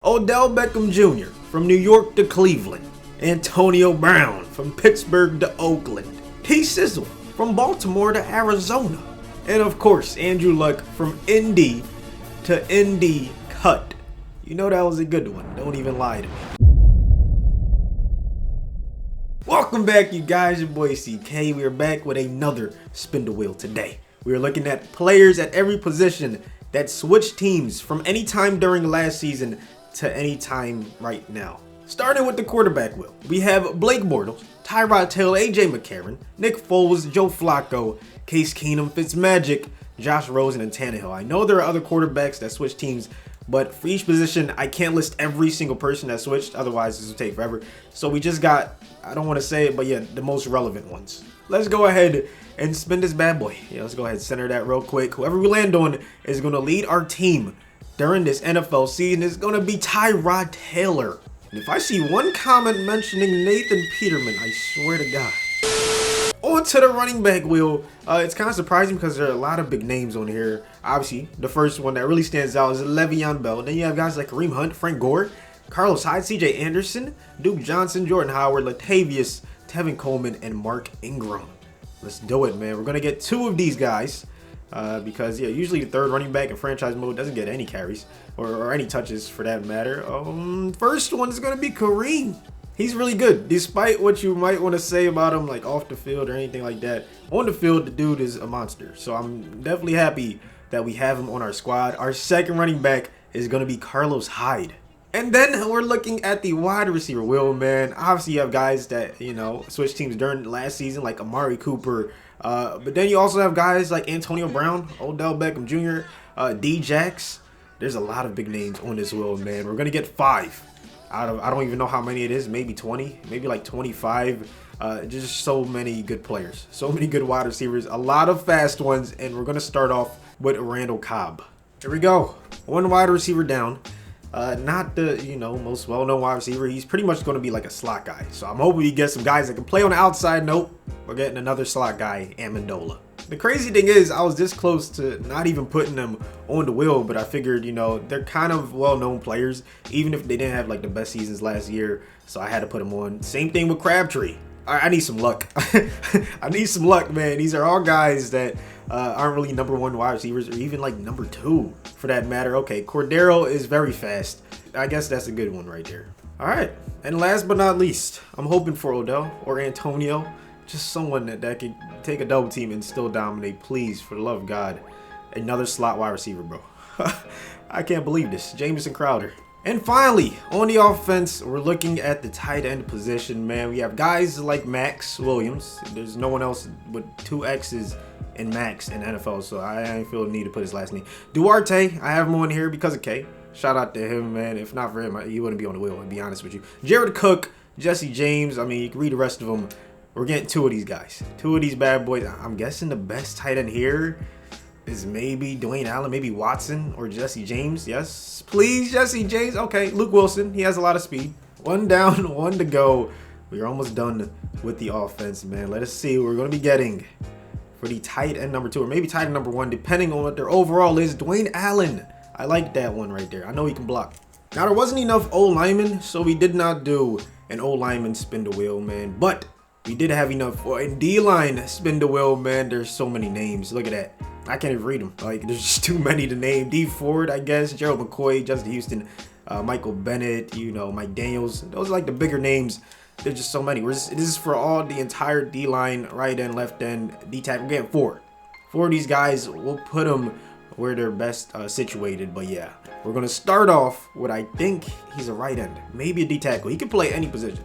Odell Beckham Jr. from New York to Cleveland. Antonio Brown from Pittsburgh to Oakland. T-Sizzle from Baltimore to Arizona. And of course, Andrew Luck from Indy to Indy Cut. You know that was a good one. Don't even lie to me. Welcome back, you guys. Your boy CK. We are back with another Spin the Wheel today. We are looking at players at every position that switched teams from any time during last season to any time right now. Starting with the quarterback wheel, we have Blake Bortles, Tyrod Taylor, AJ McCarron, Nick Foles, Joe Flacco, Case Keenum, Fitzmagic, Josh Rosen, and Tannehill. I know there are other quarterbacks that switch teams, but for each position, I can't list every single person that switched, otherwise this will take forever. So we just got, I don't want to say it, but yeah, the most relevant ones. Let's go ahead and spin this bad boy. Yeah, let's go ahead and center that real quick. Whoever we land on is going to lead our team during this NFL season is going to be Tyrod Taylor. And if I see one comment mentioning Nathan Peterman, I swear to God. On to the running back wheel. It's kind of surprising because there are a lot of big names on here. Obviously, the first one that really stands out is Le'Veon Bell. Then you have guys like Kareem Hunt, Frank Gore, Carlos Hyde, CJ Anderson, Duke Johnson, Jordan Howard, Latavius, Tevin Coleman, and Mark Ingram. Let's do it, man. We're going to get two of these guys. Because yeah, usually the third running back in franchise mode doesn't get any carries or any touches for that matter. First one is gonna be Kareem. He's really good, despite what you might want to say about him, like off the field or anything like that. On the field, the dude is a monster. So I'm definitely happy that we have him on our squad. Our second running back is gonna be Carlos Hyde. And then we're looking at the wide receiver wheel, man. Obviously, you have guys that, you know, switched teams during last season, like Amari Cooper. But then you also have guys like Antonio Brown, Odell Beckham Jr., D-Jax. There's a lot of big names on this wheel, man. We're going to get 5 out of, I don't even know how many it is, maybe 20, maybe like 25. Just so many good players, so many good wide receivers, a lot of fast ones. And we're going to start off with Randall Cobb. Here we go. One wide receiver down. Not the, you know, most well-known wide receiver. He's pretty much going to be like a slot guy. So I'm hoping we get some guys that can play on the outside. Nope. We're getting another slot guy, Amendola. The crazy thing is, I was this close to not even putting them on the wheel, but I figured, you know, they're kind of well-known players, even if they didn't have like the best seasons last year. So I had to put them on. Same thing with Crabtree. I need some luck. I need some luck, man. These are all guys that aren't really number 1 wide receivers or even like number 2 for that matter. Okay, Cordero is very fast. I guess that's a good one right there. All right, and last but not least, I'm hoping for Odell or Antonio. Just someone that can take a double team and still dominate. Please, for the love of God, another slot wide receiver, bro. I can't believe this. Jamison Crowder. And finally, on the offense, we're looking at the tight end position, man. We have guys like Max Williams. There's no one else with 2 X's in Max in NFL, so I ain't feel the need to put his last name. Duarte, I have him on here because of K. Shout out to him, man. If not for him, he wouldn't be on the wheel, to be honest with you. Jared Cook, Jesse James. I mean, you can read the rest of them. We're getting 2 of these guys. 2 of these bad boys. I'm guessing the best tight end here is maybe Dwayne Allen, maybe Watson, or Jesse James. Yes, please, Jesse James. Okay, Luke Wilson. He has a lot of speed. 1 down, 1 to go. We're almost done with the offense, man. Let us see what we're going to be getting for the tight end number 2, or maybe tight end number 1, depending on what their overall is. Dwayne Allen. I like that one right there. I know he can block. Now, there wasn't enough O-linemen, so we did not do an O-lineman spin the wheel, man. But we did have enough for a D-line spin the wheel, man. There's so many names. Look at that. I can't even read them. Like, there's just too many to name. D Ford, I guess, Gerald McCoy, Justin Houston, Michael Bennett, you know, Mike Daniels. Those are like the bigger names. There's just so many. This is for all the entire D-line, right end, left end, D-tackle. We're getting 4. 4 of these guys, we'll put them where they're best situated. But yeah, we're going to start off with, I think he's a right end. Maybe a D-tackle. He can play any position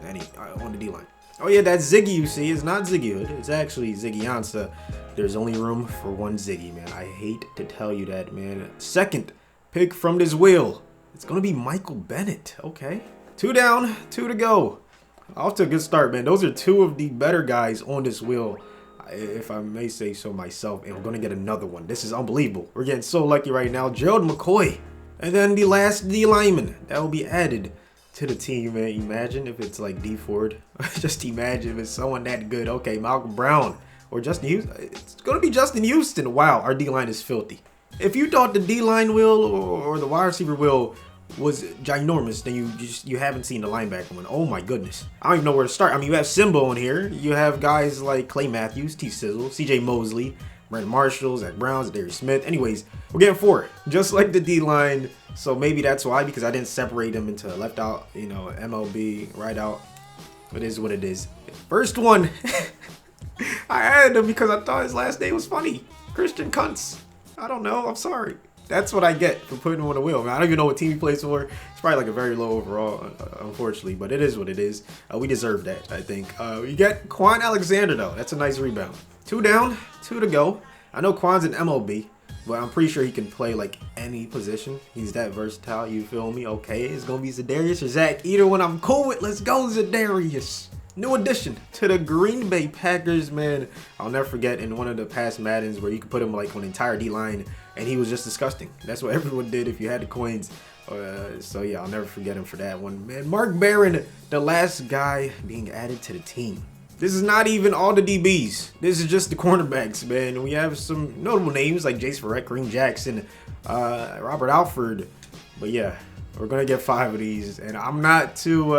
on the D-line. Oh yeah, that Ziggy you see is not Ziggy Hood. It's actually Ziggy Ansah. There's only room for 1 Ziggy, man. I hate to tell you that, man. Second pick from this wheel. It's going to be Michael Bennett. Okay. 2 down, 2 to go. Off to a good start, man. Those are 2 of the better guys on this wheel, if I may say so myself. And we're going to get another one. This is unbelievable. We're getting so lucky right now. Gerald McCoy. And then the last D lineman that will be added to the team, man. Imagine if it's like D Ford. Just imagine if it's someone that good. Okay, Malcolm Brown or Justin Houston. It's going to be Justin Houston. Wow, our D-line is filthy. If you thought the D-line wheel or the wide receiver wheel was ginormous, then you haven't seen the linebacker one. Oh my goodness. I don't even know where to start. I mean, you have Simba on here. You have guys like Clay Matthews, T. Sizzle, CJ Mosley, Brandon Marshall, Zach Brown, Darius Smith. Anyways, we're getting 4, just like the D-line. So maybe that's why, because I didn't separate them into left out, you know, MLB, right out. It is what it is. First one, I added him because I thought his last name was funny. Christian Kuntz. I don't know. I'm sorry. That's what I get for putting him on the wheel. I don't even know what team he plays for. It's probably like a very low overall, unfortunately, but it is what it is. We deserve that, I think. We get Quan Alexander, though. That's a nice rebound. 2 down, 2 to go. I know Quan's an MLB, but I'm pretty sure he can play like any position. He's that versatile, you feel me? Okay, it's going to be Zadarius or Zach. Either one I'm cool with. Let's go, Zadarius. New addition to the Green Bay Packers, man. I'll never forget in one of the past Maddens where you could put him like on the entire D-line and he was just disgusting. That's what everyone did if you had the coins. So yeah, I'll never forget him for that one, man. Mark Barron, the last guy being added to the team. This is not even all the DBs. This is just the cornerbacks, man. We have some notable names like Jace Verrett, Kareem Jackson, Robert Alford. But yeah, we're going to get 5 of these. And I'm not too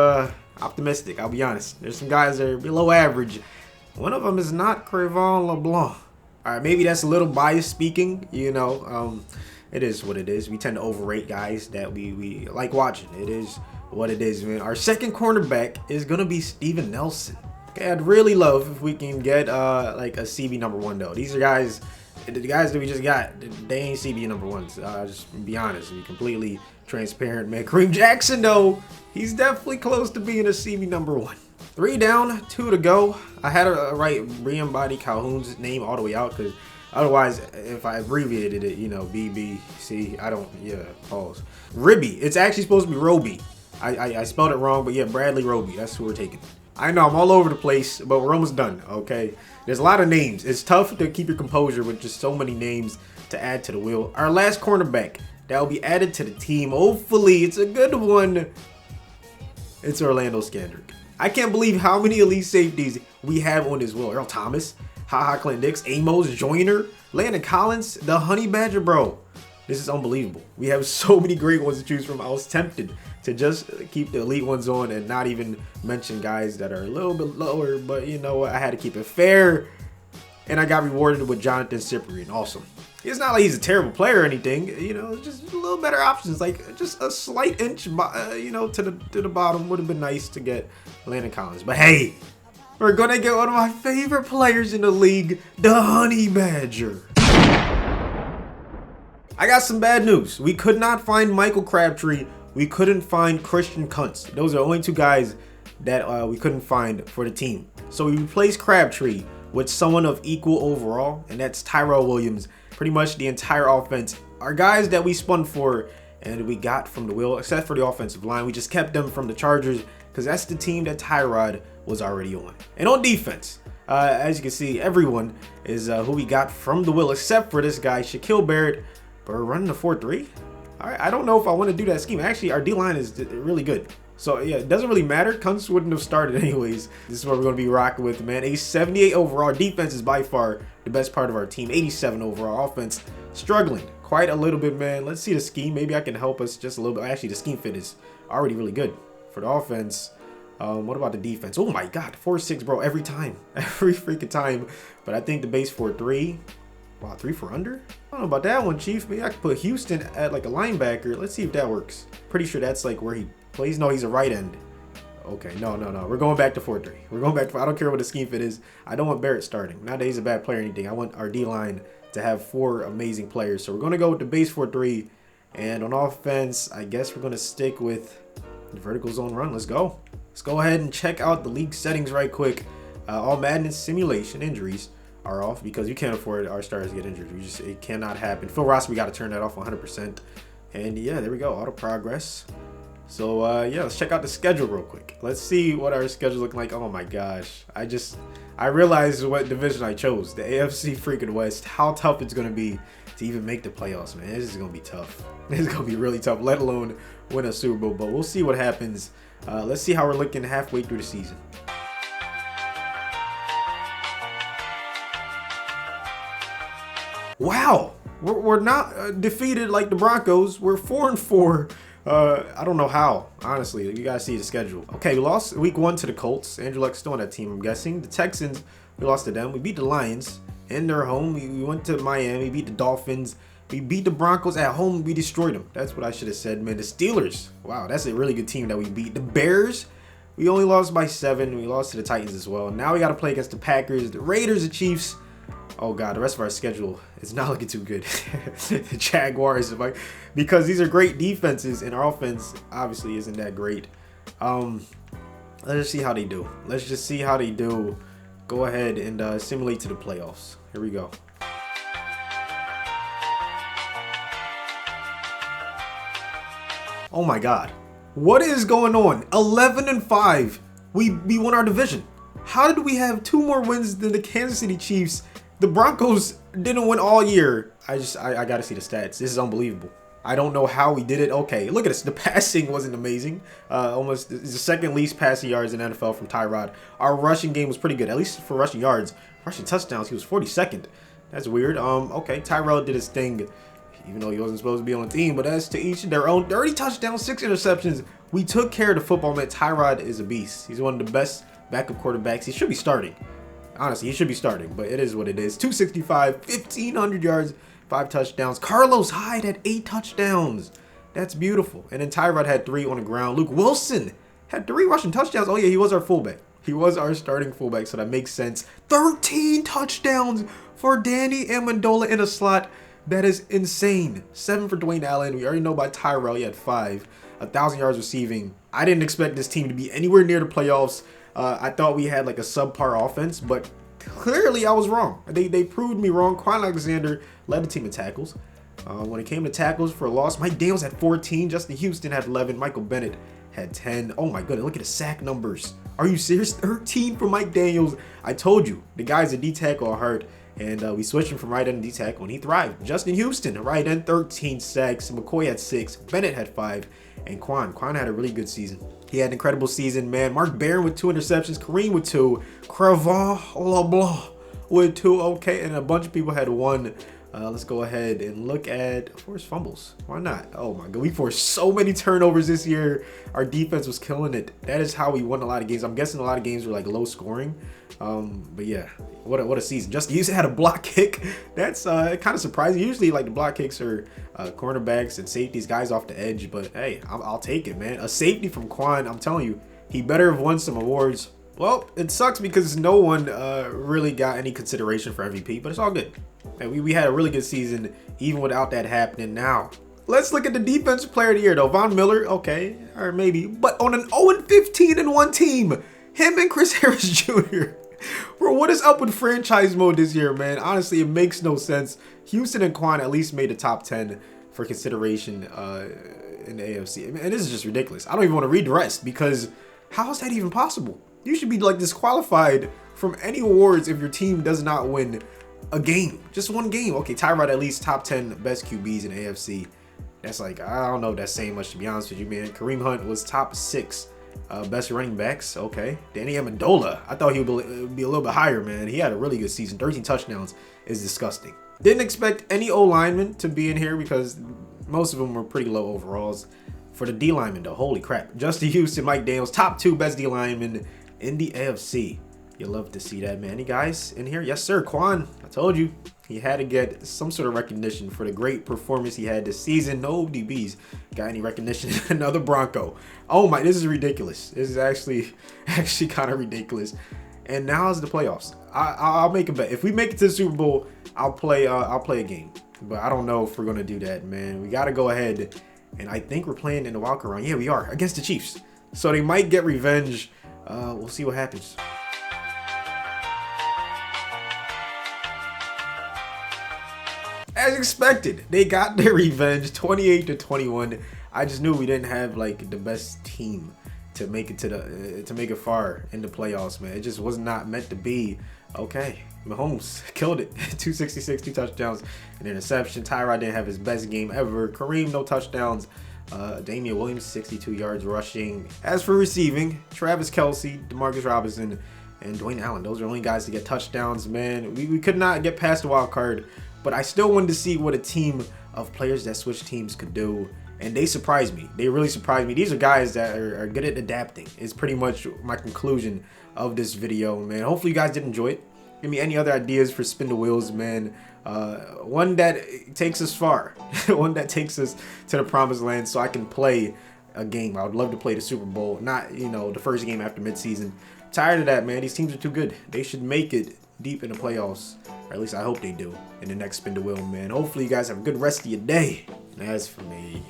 optimistic, I'll be honest. There's some guys that are below average. One of them is not Crevon LeBlanc. All right, maybe that's a little biased speaking, you know. It is what it is. We tend to overrate guys that we like watching. It is what it is, man. Our second cornerback is going to be Steven Nelson. Okay, I'd really love if we can get like a CB #1 though. These are guys, the guys that we just got, they ain't CB #1s. Just be honest, be completely transparent, man. Kareem Jackson though, he's definitely close to being a CB #1. 3 down, 2 to go. I had to write Brian Calhoun's name all the way out because otherwise, if I abbreviated it, you know, BBC, I don't, yeah, pause. Ribby, it's actually supposed to be Roby. I spelled it wrong, but yeah, Bradley Roby, that's who we're taking. I know I'm all over the place, but we're almost done, okay? There's a lot of names. It's tough to keep your composure with just so many names to add to the wheel. Our last cornerback that will be added to the team. Hopefully, it's a good one. It's Orlando Scandrick. I can't believe how many elite safeties we have on this wheel. Earl Thomas, Clint Dix, Amos Joyner, Landon Collins, the Honey Badger, bro. This is unbelievable. We have so many great ones to choose from. I was tempted to just keep the elite ones on and not even mention guys that are a little bit lower, but you know what? I had to keep it fair, and I got rewarded with Jonathan Cyprien. Awesome. It's not like he's a terrible player or anything, you know, just a little better options, like just a slight inch, you know, to the bottom would have been nice to get Landon Collins. But hey, we're gonna get one of my favorite players in the league, the Honey Badger. I got some bad news. We could not find Michael Crabtree. We couldn't find Christian Kuntz. Those are the only 2 guys that we couldn't find for the team. So we replaced Crabtree with someone of equal overall, and that's Tyrone Williams. Pretty much the entire offense are guys that we spun for and we got from the wheel, except for the offensive line. We just kept them from the Chargers because that's the team that Tyrod was already on. And on defense, as you can see, everyone is who we got from the wheel, except for this guy, Shaquille Barrett. But we're running a 4-3. All right, I don't know if I want to do that scheme. Actually, our D-line is really good. So, yeah, it doesn't really matter. Kuntz wouldn't have started anyways. This is what we're going to be rocking with, man. A 78 overall. Defense is by far the best part of our team. 87 overall. Offense struggling quite a little bit, man. Let's see the scheme. Maybe I can help us just a little bit. Actually, the scheme fit is already really good for the offense. What about the defense? Oh, my God. 4-6, bro. Every time. Every freaking time. But I think the base 4-3. Wow, 3 for under? I don't know about that one, Chief. Maybe I could put Houston at like a linebacker. Let's see if that works. Pretty sure that's like where he plays. No, he's a right end. Okay, no. We're going back to 4-3. We're going back to, I don't care what the scheme fit is. I don't want Barrett starting. Not that he's a bad player or anything. I want our D-line to have 4 amazing players. So we're going to go with the base 4-3. And on offense, I guess we're going to stick with the vertical zone run. Let's go. Let's go ahead and check out the league settings right quick. All Madden simulation injuries are off because you can't afford our stars to get injured. It cannot happen. Phil Ross, we got to turn that off 100%. And yeah, there we go. Auto progress. So yeah, let's check out the schedule real quick. Let's see what our schedule looking like. Oh my gosh. I realized what division I chose. The AFC freaking West. How tough it's going to be to even make the playoffs, man. This is going to be tough. This is going to be really tough, let alone win a Super Bowl. But we'll see what happens. Let's see how we're looking halfway through the season. Wow, we're not defeated like the Broncos. We're 4-4. I don't know how, honestly. You gotta see the schedule. Okay, we lost week 1 to the Colts. Andrew Luck's still on that team, I'm guessing. The Texans, we lost to them. We beat the Lions in their home. We went to Miami, beat the Dolphins. We beat the Broncos at home. We destroyed them. That's what I should have said, man. The Steelers, wow, that's a really good team that we beat. The Bears, we only lost by 7. We lost to the Titans as well. Now we got to play against the Packers, the Raiders, the Chiefs. Oh, God, the rest of our schedule is not looking too good. The Jaguars, because these are great defenses, and our offense obviously isn't that great. Let's just see how they do. Let's just see how they do. Go ahead and simulate to the playoffs. Here we go. Oh, my God. What is going on? 11-5. We won our division. How did we have 2 more wins than the Kansas City Chiefs? The Broncos didn't win all year. I got to see the stats. This is unbelievable. I don't know how we did it. Okay, look at this. The passing wasn't amazing. Almost the second least passing yards in the NFL from Tyrod. Our rushing game was pretty good, at least for rushing yards. Rushing touchdowns, he was 42nd. That's weird. Okay, Tyrod did his thing, even though he wasn't supposed to be on the team. But that's to each their own. 30 touchdowns, 6 interceptions. We took care of the football, man. Tyrod is a beast. He's one of the best backup quarterbacks. He should be starting. Honestly, he should be starting, but it is what it is. 265, 1,500 yards, 5 touchdowns. Carlos Hyde had 8 touchdowns. That's beautiful. And then Tyrod had 3 on the ground. Luke Wilson had 3 rushing touchdowns. Oh, yeah, he was our fullback. He was our starting fullback, so that makes sense. 13 touchdowns for Danny Amendola in a slot. That is insane. 7 for Dwayne Allen. We already know about Tyrell. He had 5. 1,000 yards receiving. I didn't expect this team to be anywhere near the playoffs. I thought we had like a subpar offense, but clearly I was wrong. They proved me wrong. Quan Alexander led the team in tackles. When it came to tackles for a loss, Mike Daniels had 14. Justin Houston had 11. Michael Bennett had 10. Oh my goodness, look at the sack numbers. Are you serious? 13 for Mike Daniels. I told you, the guy's a D tackle are hurt. And we switched him from right end to D tackle, and he thrived. Justin Houston, right end, 13 sacks. McCoy had 6. Bennett had 5. And Quan had a really good season. He had an incredible season, man. Mark Barron with 2 interceptions. Kareem with 2. Cravon LeBlanc with 2. Okay, and a bunch of people had 1. Let's go ahead and look at forced fumbles. Why not? Oh my God, we forced so many turnovers this year. Our defense was killing it. That is how we won a lot of games. I'm guessing a lot of games were like low scoring. But yeah, what a season. Justin Houston had a block kick. That's kind of surprising. Usually like the block kicks are cornerbacks and safeties, guys off the edge. But hey, I'll take it, man. A safety from Quan. I'm telling you, he better have won some awards. Well, it sucks because no one really got any consideration for MVP, but it's all good. And we had a really good season even without that happening. Now, let's look at the defensive player of the year, though. Von Miller, okay, or maybe. But on an 0-15-1 team, him and Chris Harris Jr. Bro, what is up with franchise mode this year, man? Honestly, it makes no sense. Houston and Quan at least made the top 10 for consideration in the AFC. And this is just ridiculous. I don't even want to read the rest because how is that even possible? You should be like disqualified from any awards if your team does not win a game. Just one game. Okay, Tyrod at least top 10 best QBs in AFC. That's like, I don't know if that's saying much, to be honest with you, man. Kareem Hunt was top 6 best running backs. Okay. Danny Amendola, I thought he would be a little bit higher, man. He had a really good season. 13 touchdowns is disgusting. Didn't expect any O linemen to be in here because most of them were pretty low overalls. For the D linemen, though, holy crap. Justin Houston, Mike Daniels, top 2 best D linemen in the AFC. You love to see that, man. Any guys in here? Yes, sir. Quan, I told you. He had to get some sort of recognition for the great performance he had this season. No DBs got any recognition. Another Bronco. Oh my, this is ridiculous. This is actually kind of ridiculous. And now is the playoffs. I'll make a bet. If we make it to the Super Bowl, I'll play a game. But I don't know if we're gonna do that, man. We gotta go ahead, and I think we're playing in the wild card round. Yeah, we are against the Chiefs. So they might get revenge. We'll see what happens. As expected, they got their revenge, 28-21. I just knew we didn't have like the best team to make it to make it far in the playoffs, man. It just was not meant to be. Okay, Mahomes killed it. 266, 2 touchdowns, an interception. Tyrod didn't have his best game ever. Kareem, no touchdowns. Damian Williams, 62 yards rushing. As for receiving, Travis Kelce, Demarcus Robinson, and Dwayne Allen. Those are only guys to get touchdowns, man. We could not get past the wild card, but I still wanted to see what a team of players that switch teams could do. and they surprised me. They really surprised me. These are guys that are good at adapting. It's pretty much my conclusion of this video, man. Hopefully you guys did enjoy it. Give me any other ideas for spin the wheels, man. One that takes us far. One that takes us to the promised land so I can play a game. I would love to play the Super Bowl, not, you know, the first game after midseason. Tired of that, man. These teams are too good. They should make it deep in the playoffs, or at least I hope they do in the next spin the wheel, man. Hopefully you guys have a good rest of your day. As for me,